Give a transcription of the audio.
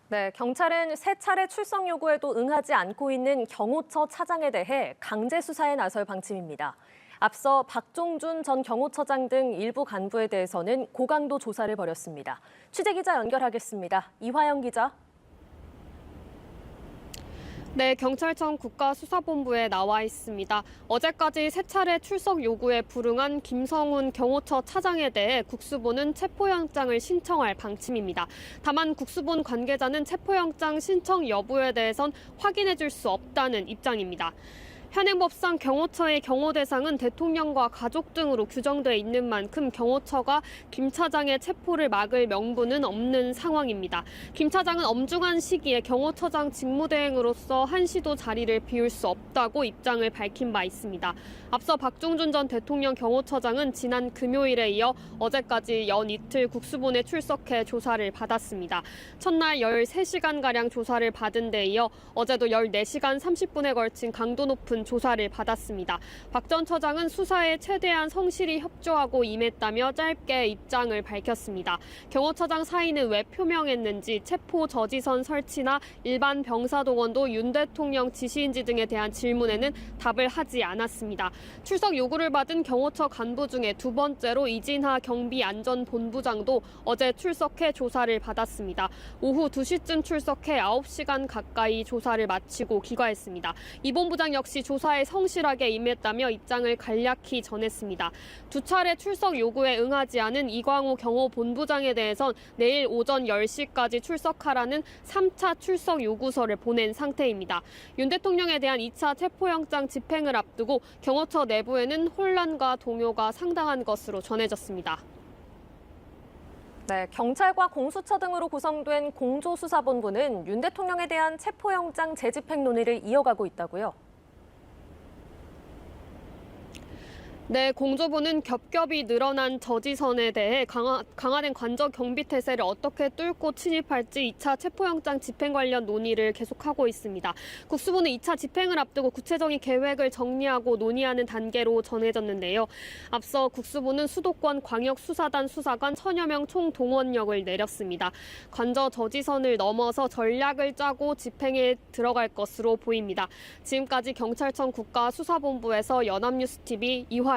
네, 경찰은 세 차례 출석 요구에도 응하지 않고 있는 경호처 차장에 대해 강제 수사에 나설 방침입니다. 앞서 박종준 전 경호처장 등 일부 간부에 대해서는 고강도 조사를 벌였습니다. 취재기자 연결하겠습니다. 이화영 기자. 네, 경찰청 국가수사본부에 나와 있습니다. 어제까지 세 차례 출석 요구에 불응한 김성훈 경호처 차장에 대해 국수본은 체포영장을 신청할 방침입니다. 다만 국수본 관계자는 체포영장 신청 여부에 대해선 확인해 줄 수 없다는 입장입니다. 현행법상 경호처의 경호 대상은 대통령과 가족 등으로 규정돼 있는 만큼 경호처가 김 차장의 체포를 막을 명분은 없는 상황입니다. 김 차장은 엄중한 시기에 경호처장 직무대행으로서 한시도 자리를 비울 수 없다고 입장을 밝힌 바 있습니다. 앞서 박종준 전 대통령 경호처장은 지난 금요일에 이어 어제까지 연 이틀 국수본에 출석해 조사를 받았습니다. 첫날 13시간가량 조사를 받은 데 이어 어제도 14시간 30분에 걸친 강도 높은 조사를 받았습니다. 박 전 처장은 수사에 최대한 성실히 협조하고 임했다며 짧게 입장을 밝혔습니다. 경호처장 사의는 왜 표명했는지, 체포 저지선 설치나 일반 병사동원도 윤 대통령 지시인지 등에 대한 질문에는 답을 하지 않았습니다. 출석 요구를 받은 경호처 간부 중에 두 번째로 이진하 경비안전본부장도 어제 출석해 조사를 받았습니다. 오후 2시쯤 출석해 9시간 가까이 조사를 마치고 귀가했습니다. 이 본부장 역시 조사에 성실하게 임했다며 입장을 간략히 전했습니다. 두 차례 출석 요구에 응하지 않은 이광호 경호본부장에 대해선 내일 오전 10시까지 출석하라는 3차 출석 요구서를 보낸 상태입니다. 윤 대통령에 대한 2차 체포영장 집행을 앞두고 경호처 내부에는 혼란과 동요가 상당한 것으로 전해졌습니다. 네, 경찰과 공수처 등으로 구성된 공조수사본부는 윤 대통령에 대한 체포영장 재집행 논의를 이어가고 있다고요. 네, 공조부는 겹겹이 늘어난 저지선에 대해 강화된 관저 경비 태세를 어떻게 뚫고 침입할지 2차 체포영장 집행 관련 논의를 계속하고 있습니다. 국수부는 2차 집행을 앞두고 구체적인 계획을 정리하고 논의하는 단계로 전해졌는데요. 앞서 국수부는 수도권 광역수사단 수사관 1000여 명 총동원령을 내렸습니다. 관저 저지선을 넘어서 전략을 짜고 집행에 들어갈 것으로 보입니다. 지금까지 경찰청 국가수사본부에서 연합뉴스TV 이화영입니다.